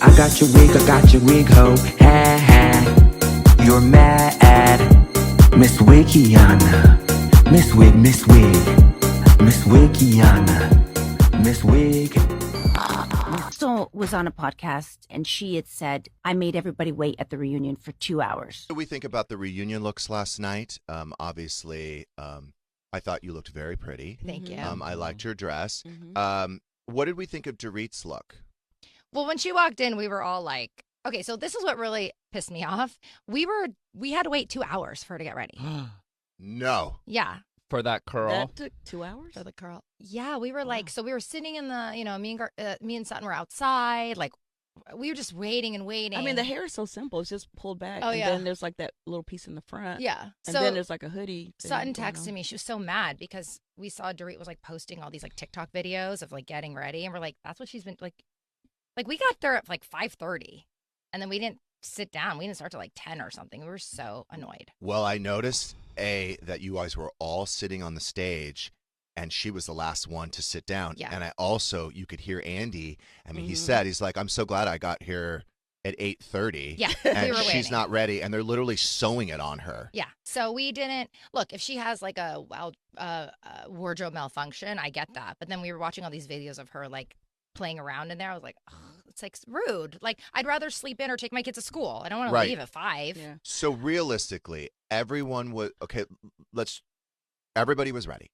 I got your wig, ho. Ha ha. You're mad. Miss Wikiana. Miss Wig, Miss Wikiana. Miss Wig. Crystal was on a podcast and she had said, I made everybody wait at the reunion for 2 hours. What do we think about the reunion looks last night? Obviously, I thought you looked very pretty. Thank you. I liked your dress. Mm-hmm. What did we think of Dorit's look? Well, when she walked in, we were all like, okay, so this is what really pissed me off. We had to wait 2 hours for her to get ready. No. Yeah. For that curl? That took 2 hours? For the curl. Yeah, we were like, so we were sitting in the, me and Sutton were outside. Like, we were just waiting and waiting. I mean, the hair is so simple. It's just pulled back. Oh, and yeah. then there's like that little piece in the front. Yeah. And so then there's like a hoodie. Sutton texted me. She was so mad because we saw Dorit was like posting all these like TikTok videos of like getting ready. And we're like, that's what she's been like we got there at like 5:30 and then we didn't sit down. We didn't start till like 10 or something. We were so annoyed. Well, I noticed, that you guys were all sitting on the stage and she was the last one to sit down. Yeah. And you could hear Andy. I mean, he's like, I'm so glad I got here at 8:30. Yeah, and we were she's waiting. not ready. And they're literally sewing it on her. Yeah. So we didn't look if she has like a wild wardrobe malfunction. I get that. But then we were watching all these videos of her like playing around in there. I was like, oh, it's like rude. Like I'd rather sleep in or take my kids to school. I don't want to leave at 5. Yeah. So realistically, everyone was everybody was ready.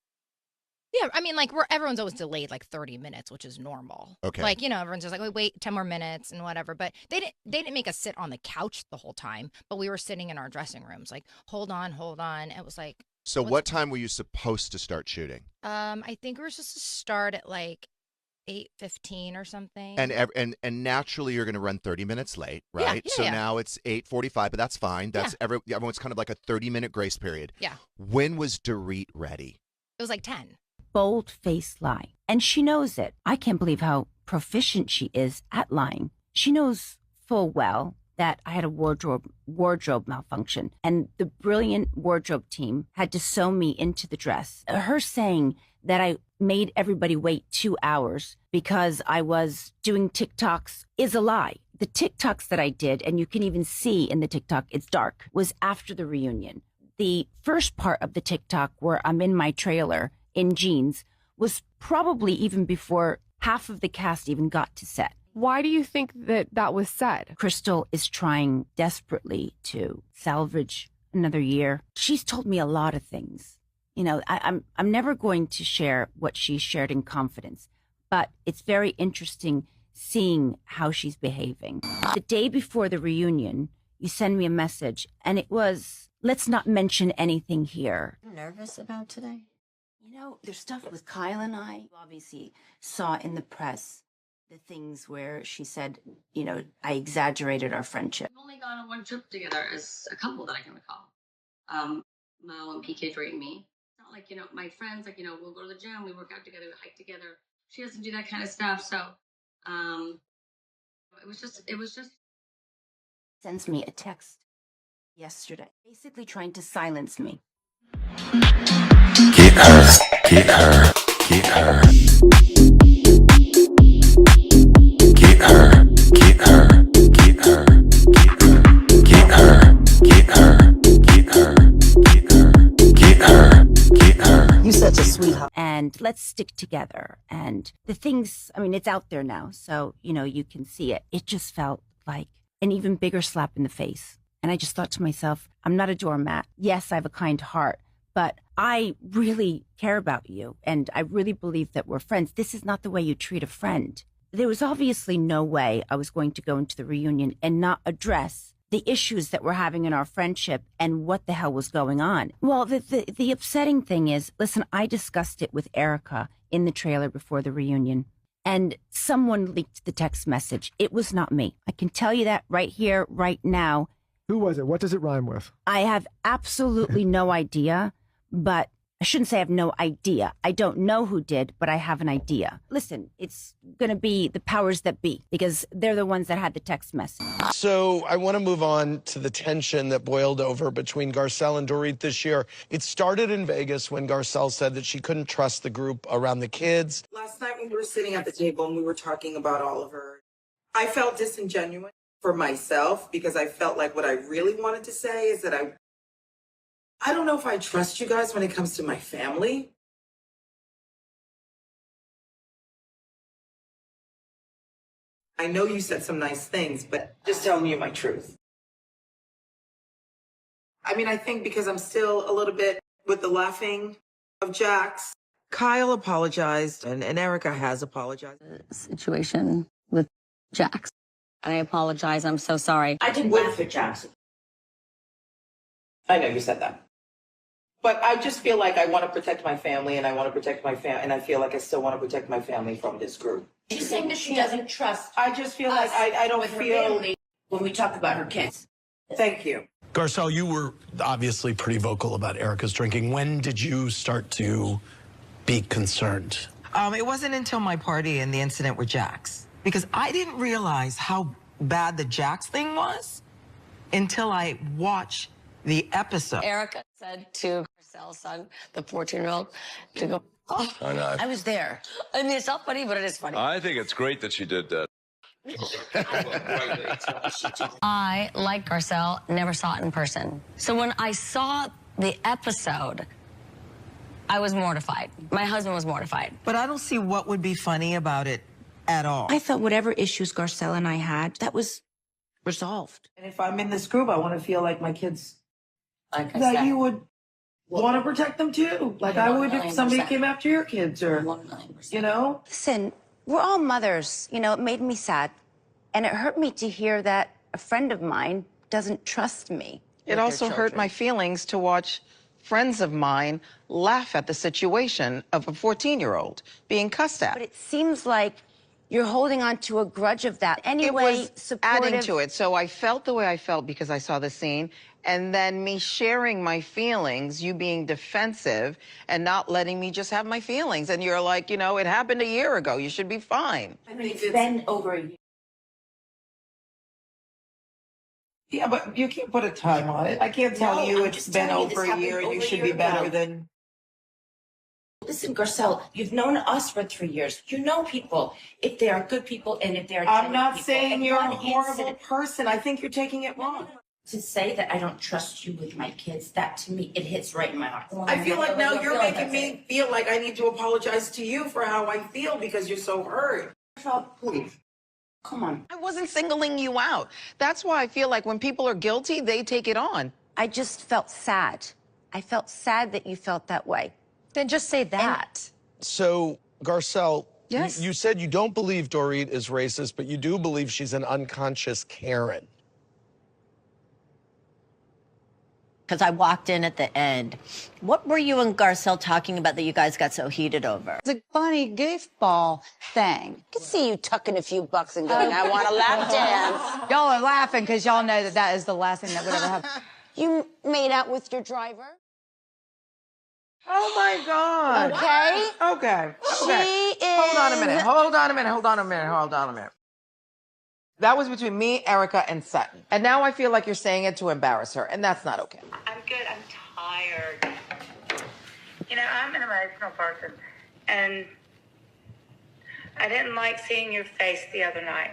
Yeah, I mean, like everyone's always delayed like 30 minutes, which is normal. Okay. Like, everyone's just like, wait 10 more minutes and whatever. But they didn't make us sit on the couch the whole time, but we were sitting in our dressing rooms, like, hold on. It was like. So what time were you supposed to start shooting? I think we were supposed to start at like 8:15 or something. And naturally you're going to run 30 minutes late, right? Yeah, so yeah. now it's 8:45, but that's fine. That's everyone's kind of like a 30-minute grace period. Yeah. When was Dorit ready? It was like 10. Bold-faced lie. And she knows it. I can't believe how proficient she is at lying. She knows full well that I had a wardrobe malfunction, and the brilliant wardrobe team had to sew me into the dress. Her saying that I made everybody wait 2 hours because I was doing TikToks is a lie. The TikToks that I did, and you can even see in the TikTok, it's dark, was after the reunion. The first part of the TikTok where I'm in my trailer in jeans was probably even before half of the cast even got to set. Why do you think that was said? Crystal is trying desperately to salvage another year. She's told me a lot of things. I'm never going to share what she shared in confidence, but it's very interesting seeing how she's behaving. The day before the reunion, you send me a message, and it was, let's not mention anything here. Nervous about today? There's stuff with Kyle and I. You obviously saw in the press the things where she said, I exaggerated our friendship. We've only gone on one trip together as a couple that I can recall. Mel and PK, Dorit and me. It's not like, my friends, like, we'll go to the gym, we work out together, we hike together. She doesn't do that kind of stuff. So it was just. Sends me a text yesterday, basically trying to silence me. Get her. Get her. Get her. Get her. Get her. Get her. Get her. Get her. Get her. Get her. Get her. Get her. You such a sweetheart. And let's stick together. And the things, it's out there now. So, you can see it. It just felt like an even bigger slap in the face. And I just thought to myself, I'm not a doormat. Yes, I have a kind heart, but I really care about you. And I really believe that we're friends. This is not the way you treat a friend. There was obviously no way I was going to go into the reunion and not address the issues that we're having in our friendship and what the hell was going on. Well, the upsetting thing is, listen, I discussed it with Erica in the trailer before the reunion, and someone leaked the text message. It was not me. I can tell you that right here, right now. Who was it? What does it rhyme with? I have absolutely no idea, but I shouldn't say I have no idea. I don't know who did, but I have an idea. Listen, it's going to be the powers that be, because they're the ones that had the text message. So I want to move on to the tension that boiled over between Garcelle and Dorit this year. It started in Vegas when Garcelle said that she couldn't trust the group around the kids. Last night when we were sitting at the table and we were talking about all of her I felt disingenuous for myself because I felt like what I really wanted to say is that I don't know if I trust you guys when it comes to my family. I know you said some nice things, but just telling you my truth. I mean, I think because I'm still a little bit with the laughing of Jax. Kyle apologized and Erica has apologized. Situation with Jax. I apologize. I'm so sorry. I didn't laugh at Jax. I know you said that. But I just feel like I want to protect my family and I want to protect my family and I feel like I still want to protect my family from this group. She's saying that she doesn't trust. I just feel like I don't with her feel. family when we talk about her kids. Thank you. Garcelle, you were obviously pretty vocal about Erica's drinking. When did you start to be concerned? It wasn't until my party and the incident with Jax. Because I didn't realize how bad the Jax thing was until I watched the episode. Erica said to Garcelle's son, the 14-year-old, to go, oh, I was there. I mean, it's not funny, but it is funny. I think it's great that she did that. I, like Garcelle, never saw it in person. So when I saw the episode, I was mortified. My husband was mortified. But I don't see what would be funny about it at all. I thought whatever issues Garcelle and I had, that was resolved. And if I'm in this group, I want to feel like my kids, Like I that said, you would want to protect them too. Like I would if somebody 1,000,000%. came after your kids or, 1,000,000%. you know? Listen, we're all mothers. You know, it made me sad. And it hurt me to hear that a friend of mine doesn't trust me. It also hurt my feelings to watch friends of mine laugh at the situation of a 14-year-old being cussed at. But it seems like you're holding on to a grudge of that. Anyway, It was supportive. adding to it. So I felt the way I felt because I saw the scene. And then me sharing my feelings, you being defensive and not letting me just have my feelings. And you're like, you know, it happened a year ago. You should be fine. I mean, it's been over a year. Yeah, but you can't put a time on it. I can't tell No, you I'm it's just been telling you, this over a happened year and you over a should year be better ago. than... Listen, Garcelle, you've known us for 3 years. You know people, if they are good people and if they are I'm not people. saying And you're a one horrible incident- person. I think you're taking it wrong. To say that I don't trust you with my kids, that to me, it hits right in my heart. I feel like now you're I feel like making that's me feel like I need to apologize to you for how I feel because you're so hurt. it. Please, come on. I wasn't singling you out. That's why I feel like when people are guilty, they take it on. I just felt sad. I felt sad that you felt that way. Then just say that. So, Garcelle, Yes. you said you don't believe Dorit is racist, but you do believe she's an unconscious Karen. Because I walked in at the end. What were you and Garcelle talking about that you guys got so heated over? It's a funny goofball thing. I can see you tucking a few bucks and going, I want a lap dance. Y'all are laughing because y'all know that that is the last thing that would ever happen. You made out with your driver? Oh my God. Okay. Okay. She Okay. is... Hold on a minute. That was between me, Erica, and Sutton. And now I feel like you're saying it to embarrass her, and that's not okay. I'm good. I'm tired. You know, I'm an emotional person, and I didn't like seeing your face the other night.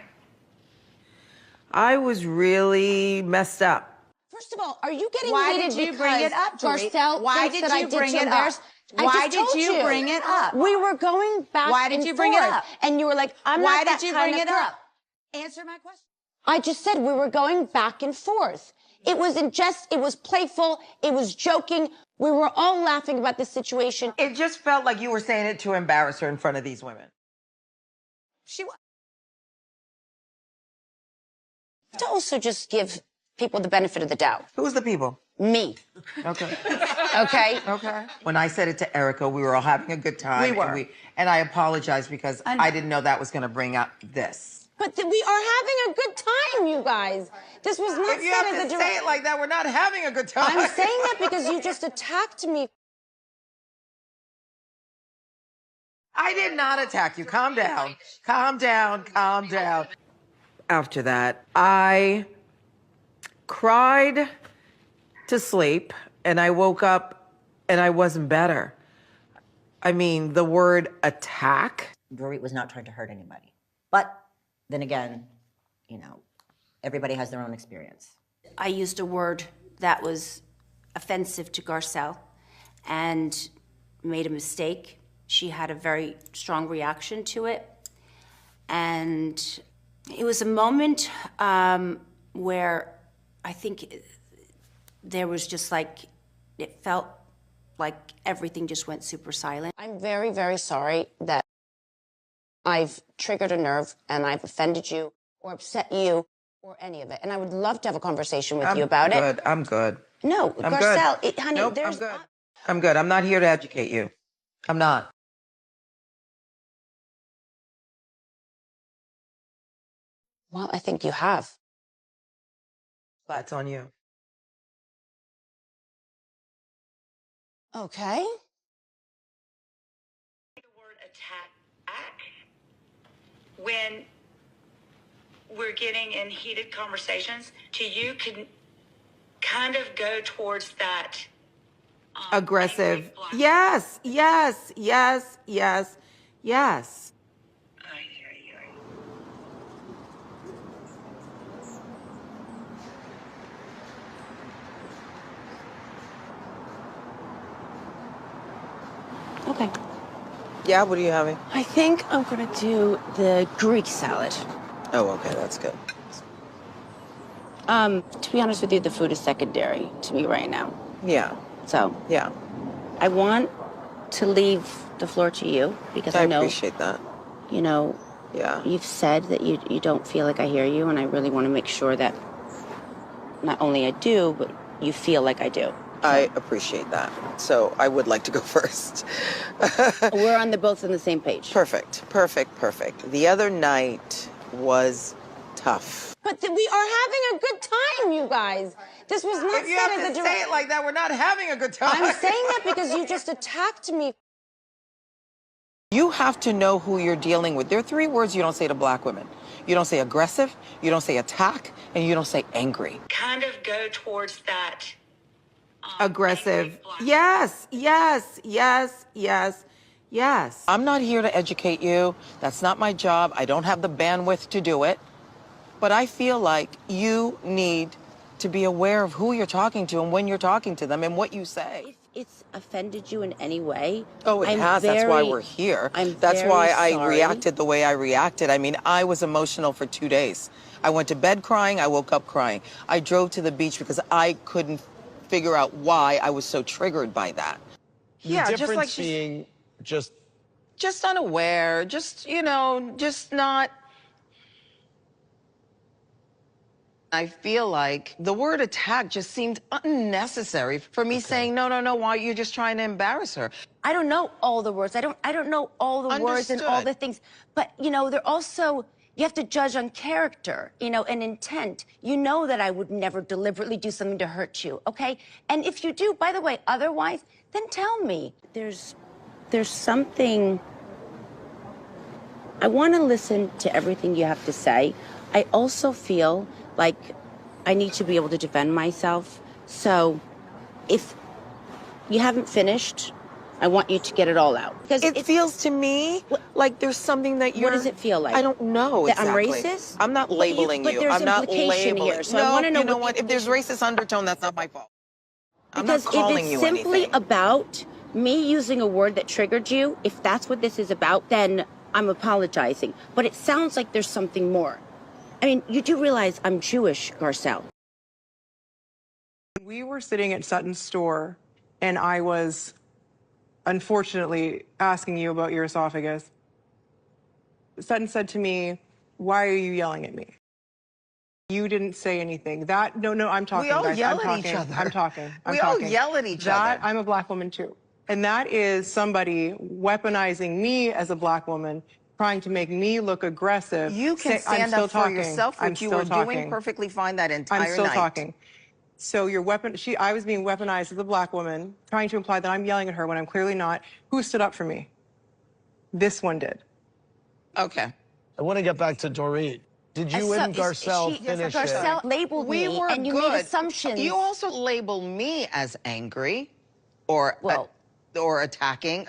I was really messed up. First of all, are you getting Why heated did you bring it up, because Dorit? Garcelle Why thinks did that I you did bring to it up? embarrass? I Why just did told you bring it up? We were going back Why did and you bring it forth, up? and you were like, I'm Why not that did you kind bring of it girl. up? Answer my question. I just said we were going back and forth. It was in jest, it was playful, it was joking. We were all laughing about the situation. It just felt like you were saying it to embarrass her in front of these women. She was. To also just give people the benefit of the doubt. Who's the people? Me. Okay. Okay? Okay. When I said it to Erica, we were all having a good time. We were. And I apologized because I didn't know that was going to bring up this. But we are having a good time, you guys. This was not If you said have as to a say it like that, we're not having a good time. I'm saying that because you just attacked me. I did not attack you. Calm down. Calm down. Calm down. After that, I cried to sleep and I woke up and I wasn't better. I mean, the word attack. Dorit was not trying to hurt anybody. But then again, you know, everybody has their own experience. I used a word that was offensive to Garcelle and made a mistake. She had a very strong reaction to it. And it was a moment where I think there was just like, it felt like everything just went super silent. I'm very, very sorry that I've triggered a nerve and I've offended you or upset you or any of it. And I would love to have a conversation with you about it. I'm good. No, I'm Garcelle, good. honey, Nope, there's... I'm good. I'm good. I'm not here to educate you. I'm not. Well, I think you have. That's on you. Okay. The word attack when we're getting in heated conversations to you can kind of go towards that Aggressive. Yes, yes, yes, yes, yes. Okay. Yeah, what are you having? I think I'm gonna do the Greek salad. Oh, okay, that's good. To be honest with you, the food is secondary to me right now. Yeah. So, yeah. I want to leave the floor to you because I know, appreciate that. you know, Yeah. you've said that you don't feel like I hear you, and I really want to make sure that not only I do, but you feel like I do. I appreciate that. So I would like to go first. We're on both on the same page. Perfect, perfect, perfect. The other night was tough. But we are having a good time, you guys. This was not If you said have as to a say direct... it like that, we're not having a good time. I'm saying that because you just attacked me. You have to know who you're dealing with. There are 3 words you don't say to black women. You don't say aggressive, you don't say attack, and you don't say angry. kind of go towards that Aggressive. Yes, yes, yes, yes, yes. I'm not here to educate you. That's not my job. I don't have the bandwidth to do it. But I feel like you need to be aware of who you're talking to and when you're talking to them and what you say. If it's offended you in any way, Oh, it has. That's why we're here. That's why I reacted the way I reacted. I mean, I was emotional for 2 days. I went to bed crying. I woke up crying. I drove to the beach because I couldn't figure out why I was so triggered by that. The difference being just unaware, just, you know, just not. I feel like the word attack just seemed unnecessary for me saying, no, why are you just trying to embarrass her? I don't know all the words. I don't know all the words and all the things. But, you know, they're also, you have to judge on character, you know, and intent. You know that I would never deliberately do something to hurt you, okay? And if you do, by the way, otherwise, then tell me. There's something, I want to listen to everything you have to say. I also feel like I need to be able to defend myself. So if you haven't finished, I want you to get it all out. Because it feels to me like there's something that you're... What does it feel like? I don't know That exactly. I'm racist? I'm not labeling but you. there's I'm not implication labeling here, so no, I want to know you know what? If there's racist undertone, that's not my fault. I'm not calling you anything. Because if it's simply about me using a word that triggered you, if that's what this is about, then I'm apologizing. But it sounds like there's something more. I mean, you do realize I'm Jewish, Garcelle. We were sitting at Sutton's store, and I was, unfortunately, asking you about your esophagus. Sutton said to me, "Why are you yelling at me?" You didn't say anything. No, I'm talking, We all guys. yell I'm at talking. each other. I'm talking. We all yell at each other. I'm a black woman, too. And that is somebody weaponizing me as a black woman, trying to make me look aggressive. You can stand up for yourself, which you were doing perfectly fine that entire night. I'm still talking. So I was being weaponized as a black woman, trying to imply that I'm yelling at her when I'm clearly not. Who stood up for me? This one did. Okay. I want to get back to Dorit. Did you and Garcelle finish Garcelle it? labeled me, and you made assumptions. You also label me as angry or attacking.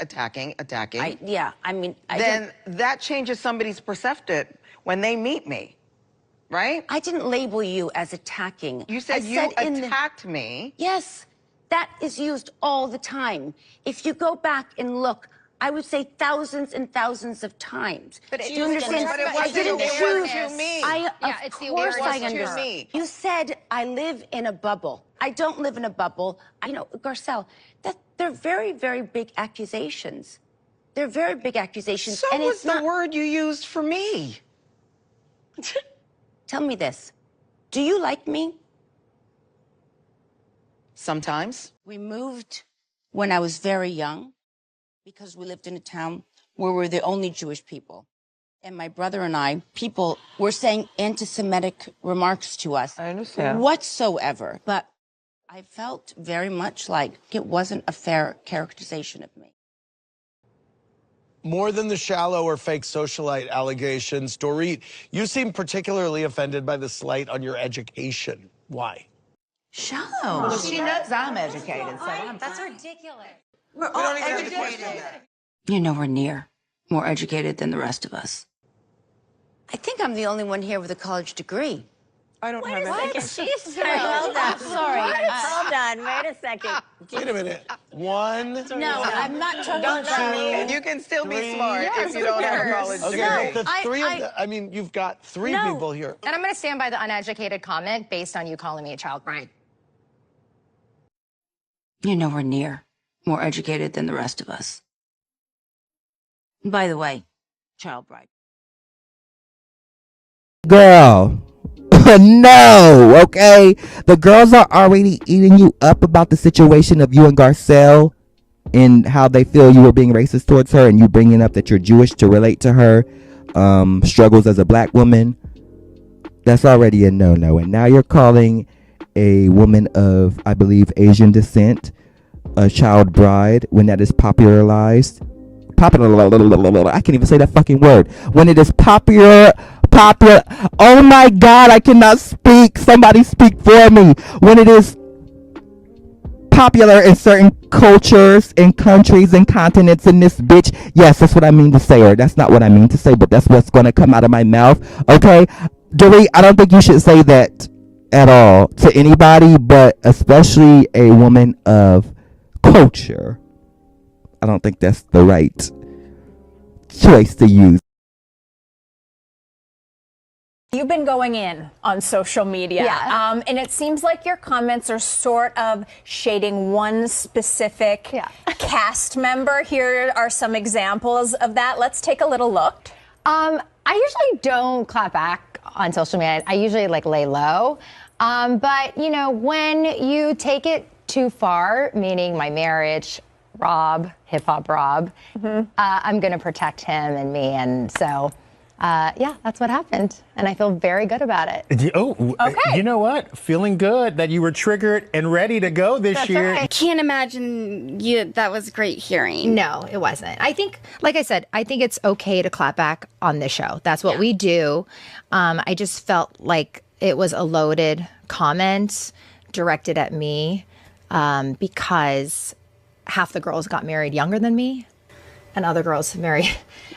Yeah, I mean, then that changes somebody's perspective when they meet me. right? I didn't label you as attacking. You said attacked me. Yes, that is used all the time. If you go back and look, I would say thousands and thousands of times. But do you understand? But it I wasn't didn't choose. to me. Of course I understand. You said I live in a bubble. I don't live in a bubble. You know, Garcelle, they're very, very big accusations. They're very big accusations. So and was it's the not... word you used for me. Tell me this. Do you like me? Sometimes. We moved when I was very young because we lived in a town where we're the only Jewish people. And my brother and I, people were saying anti-Semitic remarks to us. I understand. Whatsoever. But I felt very much like it wasn't a fair characterization of me. More than the shallow or fake socialite allegations, Dorit, you seem particularly offended by the slight on your education. Why? Shallow. Well, she knows I'm educated, so That's ridiculous. We're all educated. You're nowhere near more educated than the rest of us. I think I'm the only one here with a college degree. I don't have Wait a it. second. She's hold on. Sorry. Hold on. Wait a second. Wait a minute. One. No, I'm not talking Don't about you can still be three. smart if you don't have a college degree. Okay, but the three of them, I mean, you've got three people here. And I'm going to stand by the uneducated comment based on you calling me a child bride. You're nowhere near more educated than the rest of us. By the way, child bride. Girl, no, okay? The girls are already eating you up about the situation of you and Garcelle and how they feel you were being racist towards her and you bringing up that you're Jewish to relate to her struggles as a black woman. That's already a no-no. And now you're calling a woman of, I believe, Asian descent a child bride when that is popularized. I can't even say that fucking word. When it is popular. Oh my God, I cannot speak. Somebody speak for me. When it is popular in certain cultures and countries and continents in this bitch. Yes, that's what I mean to say, or that's not what I mean to say, but that's what's going to come out of my mouth. Okay, Dorit, I don't think you should say that at all to anybody, but especially a woman of culture. I don't think that's the right choice to use. You've been going in on social media, and it seems like your comments are sort of shading one specific cast member. Here are some examples of that. Let's take a little look. I usually don't clap back on social media. I usually lay low. But, you know, when you take it too far, meaning my marriage, Rob, hip hop Rob, I'm going to protect him and me. And so, yeah, that's what happened. And I feel very good about it. Okay. You know what? Feeling good that you were triggered and ready to go this year. I can't imagine that was great hearing. No, it wasn't. I think, like I said, I think it's okay to clap back on this show. That's what we do. I just felt like it was a loaded comment directed at me because half the girls got married younger than me, and other girls married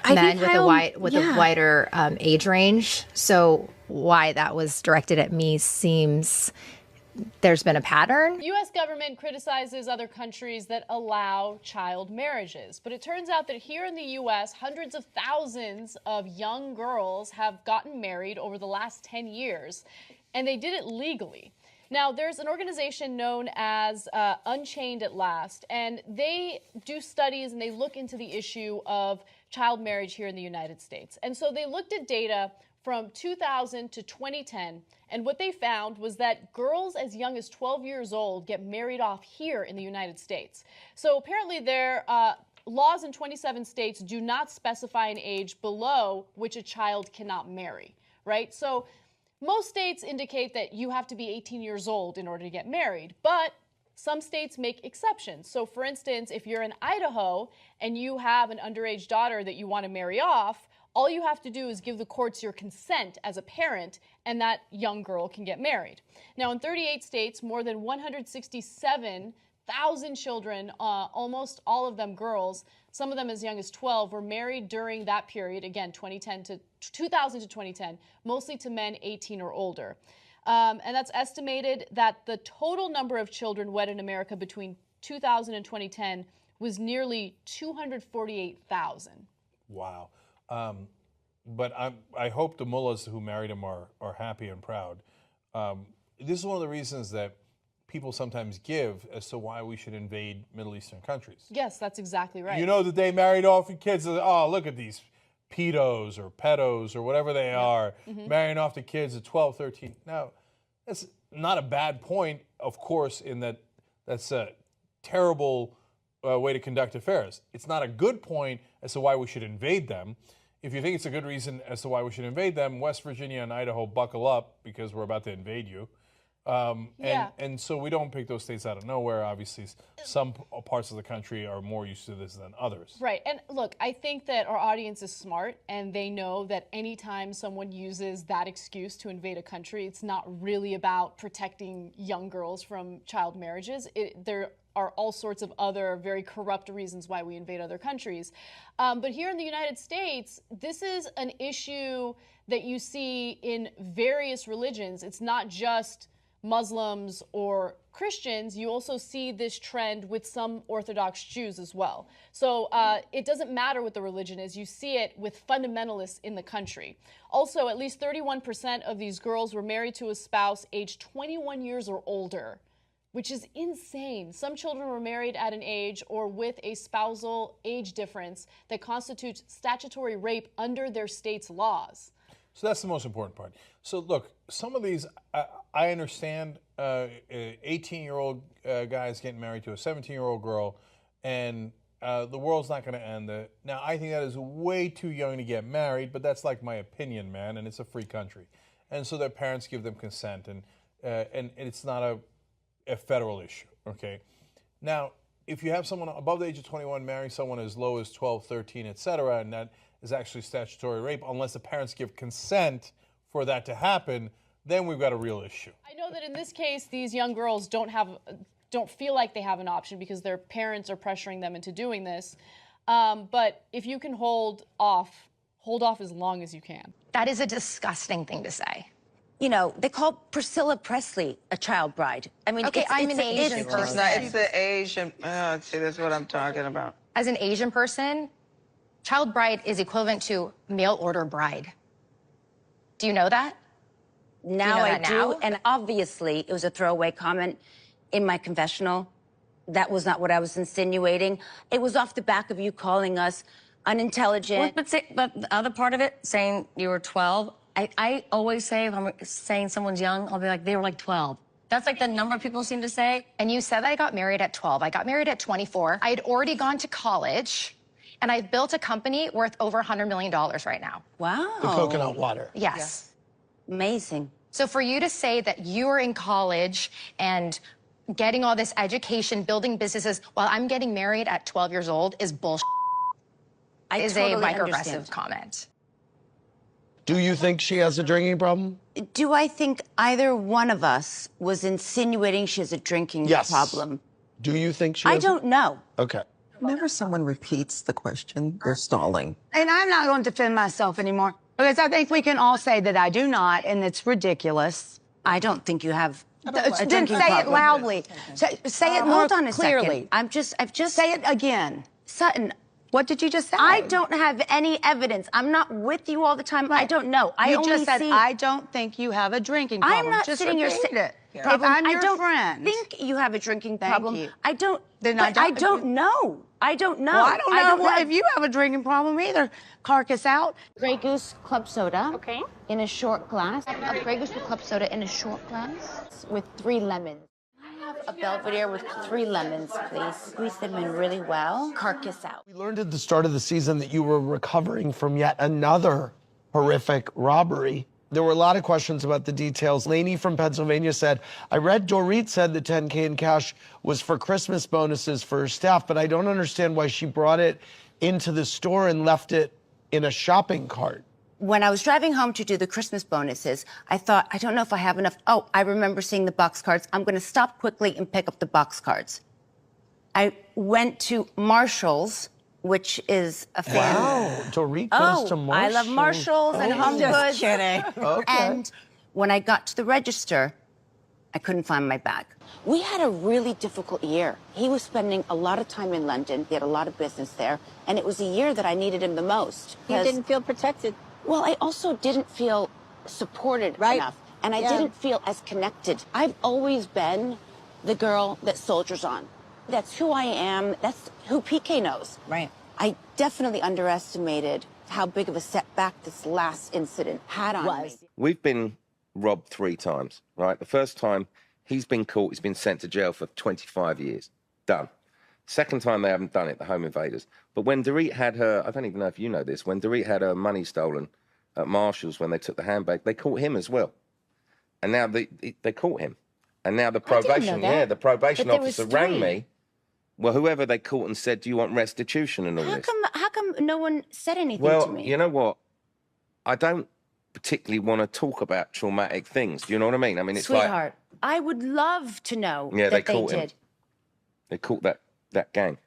men with a wider age range. So why that was directed at me seems there's been a pattern. U.S. government criticizes other countries that allow child marriages. But it turns out that here in the U.S., hundreds of thousands of young girls have gotten married over the last 10 years, and they did it legally. Now, there's an organization known as Unchained at Last, and they do studies and they look into the issue of child marriage here in the United States. And so they looked at data from 2000 to 2010, and what they found was that girls as young as 12 years old get married off here in the United States. So apparently their laws in 27 states do not specify an age below which a child cannot marry, right? So most states indicate that you have to be 18 years old in order to get married, but some states make exceptions. So for instance, if you're in Idaho and you have an underage daughter that you want to marry off, all you have to do is give the courts your consent as a parent, and that young girl can get married. Now, in 38 states, more than 167,000 children, almost all of them girls, some of them as young as 12, were married during that period, again, 2000 to 2010, mostly to men 18 or older. And that's estimated that the total number of children wed in America between 2000 and 2010 was nearly 248,000. Wow. But I hope the mullahs who married him are happy and proud. This is one of the reasons that people sometimes give as to why we should invade Middle Eastern countries. Yes, that's exactly right. You know that they married off the kids. Oh, look at these pedos or pedos or whatever they are, marrying off the kids at 12, 13. Now, that's not a bad point, of course, in that that's a terrible way to conduct affairs. It's not a good point as to why we should invade them. If you think it's a good reason as to why we should invade them, West Virginia and Idaho, buckle up because we're about to invade you. And so we don't pick those states out of nowhere. Obviously, some parts of the country are more used to this than others. Right. And look, I think that our audience is smart and they know that anytime someone uses that excuse to invade a country, it's not really about protecting young girls from child marriages. There are all sorts of other very corrupt reasons why we invade other countries. But here in the United States, this is an issue that you see in various religions. It's not just Muslims or Christians. You also see this trend with some Orthodox Jews as well. So it doesn't matter what the religion is. You see it with fundamentalists in the country. Also, at least 31% of these girls were married to a spouse aged 21 years or older, which is insane. Some children were married at an age or with a spousal age difference that constitutes statutory rape under their state's laws. So that's the most important part. So look, some of these, I understand 18-year-old guys getting married to a 17-year-old girl, and the world's not going to end. Now, I think that is way too young to get married, but that's like my opinion, man, and it's a free country. And so their parents give them consent, and it's not a federal issue, okay? Now, if you have someone above the age of 21 marrying someone as low as 12, 13, et cetera, and that is actually statutory rape, unless the parents give consent for that to happen, then we've got a real issue. I know that in this case, these young girls don't feel like they have an option because their parents are pressuring them into doing this. But if you can hold off as long as you can. That is a disgusting thing to say. You know, they call Priscilla Presley a child bride. I mean, okay, I'm an Asian person. It's the Asian. See, that's what I'm talking about. As an Asian person, child bride is equivalent to mail order bride. Do you know that? Now I do, and obviously it was a throwaway comment in my confessional. That was not what I was insinuating. It was off the back of you calling us unintelligent. But the other part of it, saying you were 12, I always say, if I'm saying someone's young, I'll be like, they were like 12. That's like the number people seem to say. And you said that I got married at 12. I got married at 24. I had already gone to college, and I've built a company worth over $100 million right now. Wow. The coconut water. Yes. Amazing. So for you to say that you were in college and getting all this education, building businesses, while I'm getting married at 12 years old is bullshit. Is totally a microaggressive comment. Do you think she has a drinking problem? Do I think either one of us was insinuating she has a drinking problem? Do you think she I has don't know. Okay. Whenever someone repeats the question, they're stalling. And I'm not going to defend myself anymore because I think we can all say that I do not, and it's ridiculous. I don't think you have a Then drinking say problem. it loudly. Say it more Hold on a clearly. second. I've just say it again. Sutton. What did you just say? I don't have any evidence. I'm not with you all the time. I don't know. You just said, I don't think you have a drinking problem. I'm not just sitting here repeat saying it. If I'm your I don't friend. think you have a drinking Thank problem. you. I don't. Then but I don't know. I don't know. Well, I don't know if you have a drinking problem either. Carcass out. Grey Goose club soda. Okay. In a short glass. A Grey Goose with club soda in a short glass with 3 lemons. I have a Belvedere with 3 lemons, please. Squeeze them in really well. Carcass out. We learned at the start of the season that you were recovering from yet another horrific robbery. There were a lot of questions about the details. Lainey from Pennsylvania said, I read Dorit said the $10K in cash was for Christmas bonuses for her staff, but I don't understand why she brought it into the store and left it in a shopping cart. When I was driving home to do the Christmas bonuses, I thought, I don't know if I have enough. Oh, I remember seeing the box cards. I'm going to stop quickly and pick up the box cards. I went to Marshall's which is a fan. Wow, Dorit goes to Marshalls. I love Marshalls and Home Just Goods. kidding. Okay. And when I got to the register, I couldn't find my bag. We had a really difficult year. He was spending a lot of time in London. He had a lot of business there. And it was a year that I needed him the most. You didn't feel protected. Well, I also didn't feel supported enough. And I didn't feel as connected. I've always been the girl that soldiers on. That's who I am. That's who PK knows. Right. I definitely underestimated how big of a setback this last incident had on me. We've been robbed 3 times, right? The first time, he's been caught, he's been sent to jail for 25 years. Done. Second time, they haven't done it, the home invaders. But when Dorit had her, I don't even know if you know this, when Dorit had her money stolen at Marshall's when they took the handbag, they caught him as well. And now they caught him. And now the probation, the probation officer rang me. Well, whoever they caught and said, do you want restitution and all this? How come no one said anything Well, to me? you know what? I don't particularly want to talk about traumatic things. Do you know what I mean? I mean, it's Sweetheart, I would love to know like... Yeah, that they caught him. did. They caught that gang.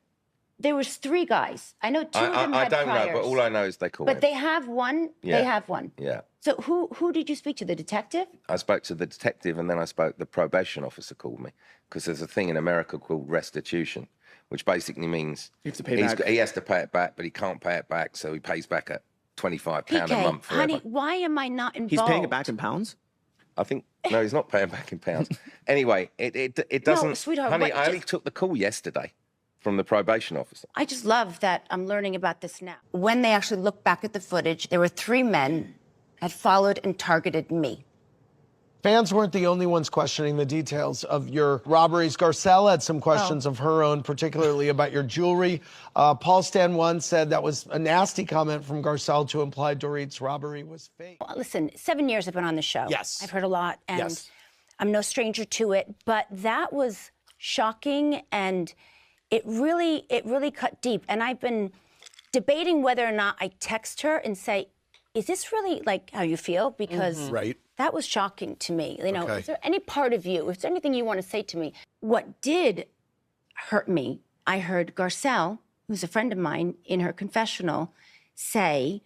There was 3 guys. I know 2 of them I had don't priors. know, but all I know is they caught him. But they have one. Yeah. They have one. Yeah. So who did you speak to? The detective? I spoke to the detective and then the probation officer called me because there's a thing in America called restitution, which basically means you have to pay back. He has to pay it back, but he can't pay it back, so he pays back at £25 a month forever. Honey, why am I not involved? He's paying it back in pounds? I think, no, he's not paying back in pounds. Anyway, it doesn't... No, sweetheart, honey, what, I only took the call yesterday from the probation officer. I just love that I'm learning about this now. When they actually looked back at the footage, there were 3 men had followed and targeted me. Fans weren't the only ones questioning the details of your robberies. Garcelle had some questions of her own, particularly about your jewelry. Paul Stan 1 said that was a nasty comment from Garcelle to imply Dorit's robbery was fake. Well, listen, 7 years I've been on the show. Yes. I've heard a lot, and I'm no stranger to it. But that was shocking, and it really cut deep. And I've been debating whether or not I text her and say, is this really like how you feel? Because that was shocking to me. You know, is there any part of you, is there anything you want to say to me? What did hurt me, I heard Garcelle, who's a friend of mine, in her confessional, say,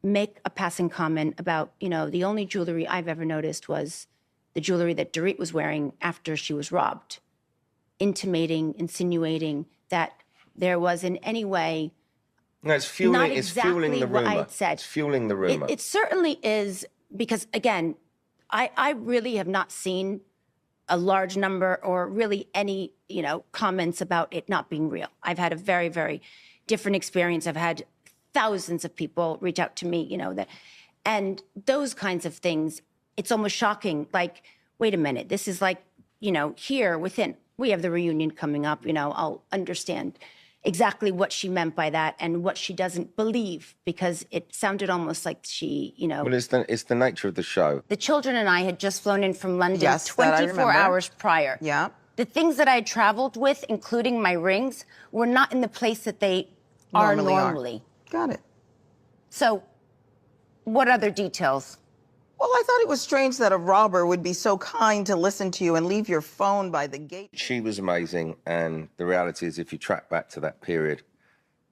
make a passing comment about, you know, the only jewelry I've ever noticed was the jewelry that Dorit was wearing after she was robbed, intimating, insinuating that there was in any way No, it's fueling, not it's exactly fueling the what rumor. I had said. It's fueling the rumor. It certainly is, because again, I really have not seen a large number or really any, you know, comments about it not being real. I've had a very, very different experience. I've had thousands of people reach out to me, you know, that, and those kinds of things, it's almost shocking. Like, wait a minute, this is like, you know, here within, we have the reunion coming up, you know, I'll understand exactly what she meant by that and what she doesn't believe, because it sounded almost like she, you know. Well, it's the nature of the show. The children and I had just flown in from London Yes, that I 24 remember. hours prior. Yeah. The things that I had traveled with, including my rings, were not in the place that they are normally. Got it. So, what other details? Well, I thought it was strange that a robber would be so kind to listen to you and leave your phone by the gate. She was amazing, and the reality is, if you track back to that period,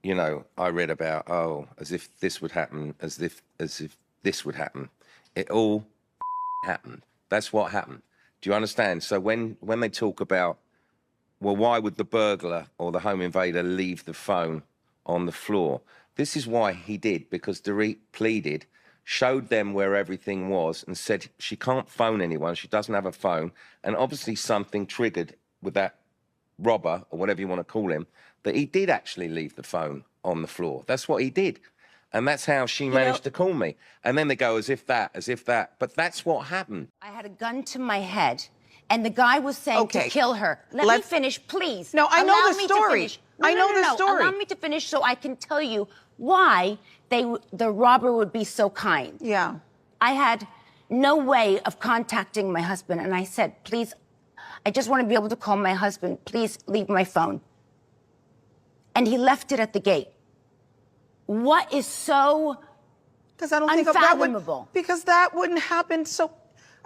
you know, I read about, as if this would happen, as if this would happen. It all happened. That's what happened. Do you understand? So when they talk about, well, why would the burglar or the home invader leave the phone on the floor? This is why he did, because Dorit pleaded, showed them where everything was and said she can't phone anyone, she doesn't have a phone, and obviously something triggered with that robber, or whatever you want to call him, that he did actually leave the phone on the floor. That's what he did. And that's how she managed to call me. And then they go, as if that. But that's what happened. I had a gun to my head, and the guy was saying to kill her. Let me finish, please. No, I know Allow the me to story. finish. I know the story. Allow me to finish so I can tell you why the robber would be so kind. Yeah. I had no way of contacting my husband, and I said, please, I just want to be able to call my husband. Please leave my phone. And he left it at the gate. What is so Because I don't think unfathomable? because that wouldn't happen. So,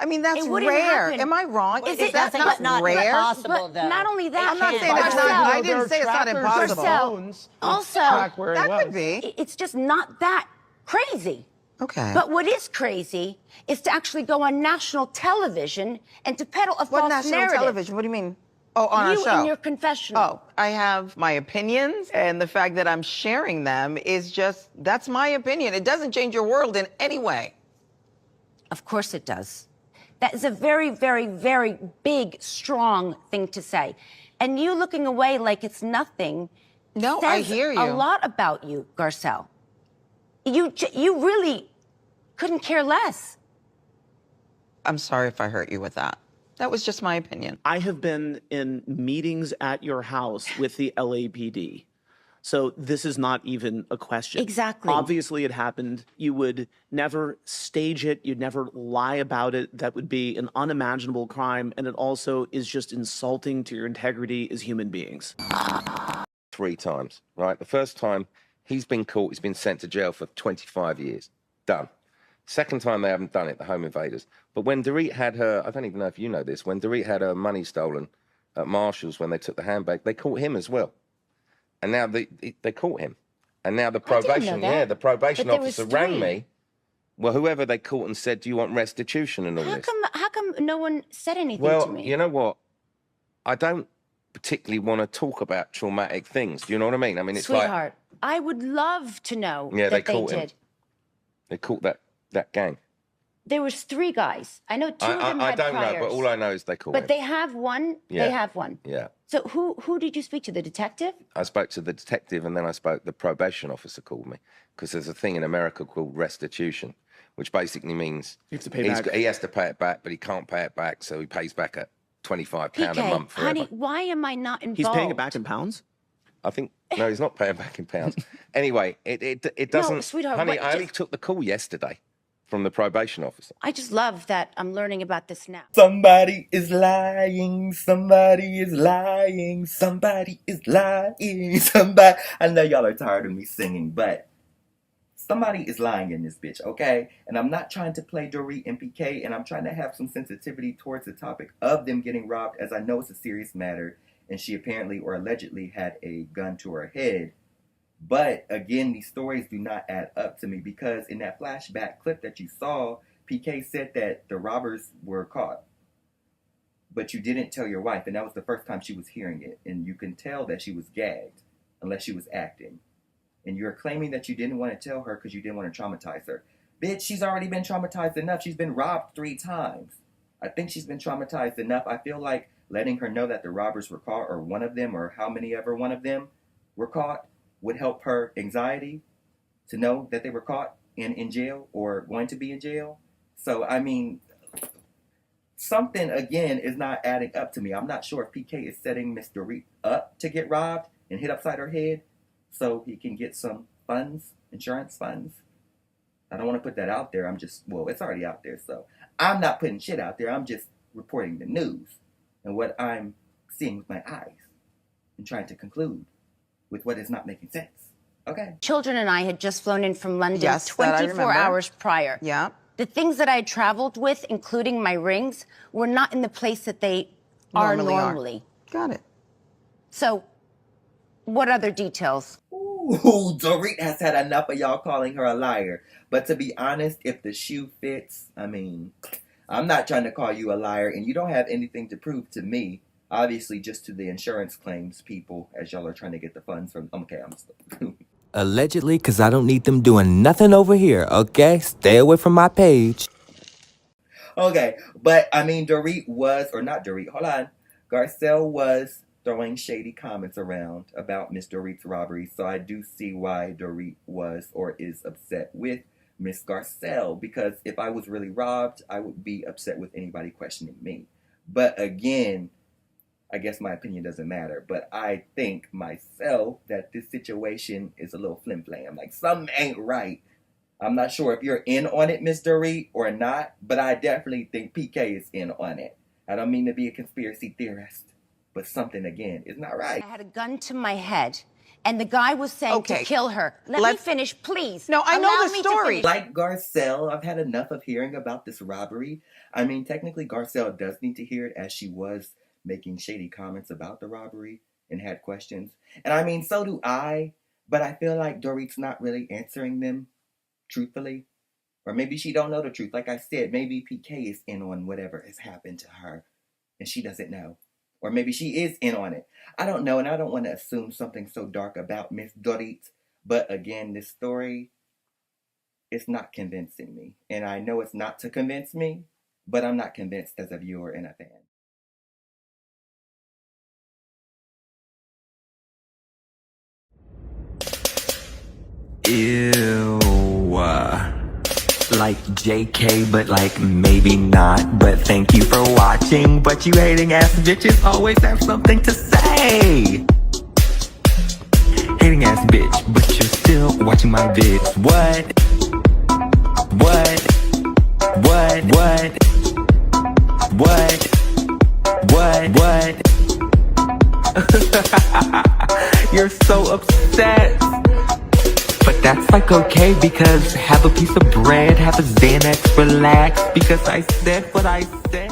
I mean, that's It wouldn't rare. happen. Am I wrong? Is Is it- that but not not rare? impossible, though. Not only that, I'm not saying but it's not. I Garcelle, didn't say it's not impossible. Also, that could be. It's just not that crazy. Okay. But what is crazy is to actually go on national television and to peddle a What false national narrative. television? What do you mean? Oh, on our You show. in your confessional. Oh, I have my opinions, and the fact that I'm sharing them is just, that's my opinion. It doesn't change your world in any way. Of course it does. That is a very, very, very big, strong thing to say. And you looking away like it's nothing No, I says hear a you. lot about you, Garcelle. You really couldn't care less. I'm sorry if I hurt you with that. That was just my opinion. I have been in meetings at your house with the LAPD. So this is not even a question. Exactly. Obviously it happened. You would never stage it. You'd never lie about it. That would be an unimaginable crime. And it also is just insulting to your integrity as human beings. 3 times, right? The first time he's been caught, he's been sent to jail for 25 years. Done. Second time they haven't done it, the home invaders. But when Dorit had her, I don't even know if you know this, when Dorit had her money stolen at Marshall's when they took the handbag, they caught him as well. And now they caught him. And now the probation, the probation officer rang me. Well, whoever they caught and said, do you want restitution and all this? How come no one said anything Well, to me? you know what? I don't particularly want to talk about traumatic things. Do you know what I mean? I mean, it's Sweetheart, I would love to know Yeah, that they they caught him. did. They caught that gang. There was 3 guys. I know 2 of them I had don't priors. know, but all I know is they caught him. But they have one. Yeah. They have one. Yeah. So who did you speak to? The detective? I spoke to the detective and then I spoke, the probation officer called me. Because there's a thing in America called restitution, which basically means you have to pay back. He has to pay it back, but he can't pay it back, so he pays back at £25 a month forever. Honey, why am I not involved? He's paying it back in pounds? I think, no, he's not paying back in pounds. Anyway, it doesn't, No, sweetheart, honey, what- I only took the call yesterday from the probation officer. I just love that I'm learning about this now. Somebody is lying, somebody is lying, somebody is lying, somebody. I know y'all are tired of me singing, but somebody is lying in this bitch, okay? And I'm not trying to play Dorit and PK, and I'm trying to have some sensitivity towards the topic of them getting robbed, as I know it's a serious matter, and she apparently or allegedly had a gun to her head. But again, these stories do not add up to me, because in that flashback clip that you saw, PK said that the robbers were caught. But you didn't tell your wife, and that was the first time she was hearing it. And you can tell that she was gagged, unless she was acting. And you're claiming that you didn't want to tell her because you didn't want to traumatize her. Bitch, she's already been traumatized enough. She's been robbed 3 times. I think she's been traumatized enough. I feel like letting her know that the robbers were caught, or one of them, or how many ever one of them were caught, would help her anxiety to know that they were caught and in jail or going to be in jail. So, I mean, something, again, is not adding up to me. I'm not sure if PK is setting Miss Dorit up to get robbed and hit upside her head so he can get some funds, insurance funds. I don't want to put that out there. I'm just, well, it's already out there. So I'm not putting shit out there. I'm just reporting the news and what I'm seeing with my eyes and trying to conclude with what is not making sense. Okay. Children and I had just flown in from London Yes, that I 24 remember. hours prior. Yeah. The things that I had traveled with, including my rings, were not in the place that they are normally. Got it. So, what other details? Ooh, Dorit has had enough of y'all calling her a liar. But to be honest, if the shoe fits, I mean, I'm not trying to call you a liar, and you don't have anything to prove to me. Obviously, just to the insurance claims people, as y'all are trying to get the funds from. Okay, I'm still. Allegedly, because I don't need them doing nothing over here, okay? Stay away from my page. Okay, but I mean, Dorit was, or not Dorit, hold on. Garcelle was throwing shady comments around about Miss Dorit's robbery, so I do see why Dorit was or is upset with Miss Garcelle, because if I was really robbed, I would be upset with anybody questioning me. But again, I guess my opinion doesn't matter, but I think myself that this situation is a little flim-flam. Like, something ain't right. I'm not sure if you're in on it, Miss Dorit, or not, but I definitely think PK is in on it. I don't mean to be a conspiracy theorist, but something, again, is not right. I had a gun to my head, and the guy was saying to kill her. Let me finish, please. No, I know Allow the me to story. finish. Like Garcelle, I've had enough of hearing about this robbery. I mean, technically, Garcelle does need to hear it, as she was making shady comments about the robbery and had questions. And I mean, so do I, but I feel like Dorit's not really answering them truthfully. Or maybe she don't know the truth. Like I said, maybe PK is in on whatever has happened to her and she doesn't know. Or maybe she is in on it. I don't know, and I don't want to assume something so dark about Miss Dorit. But again, this story, it's not convincing me. And I know it's not to convince me, but I'm not convinced as a viewer and a fan. Ew. Like JK, but like maybe not. But thank you for watching. But you hating ass bitches always have something to say. Hating ass bitch, but you're still watching my vids. What? You're so upset. But that's like okay, because have a piece of bread, have a Xanax, relax, because I said what I said.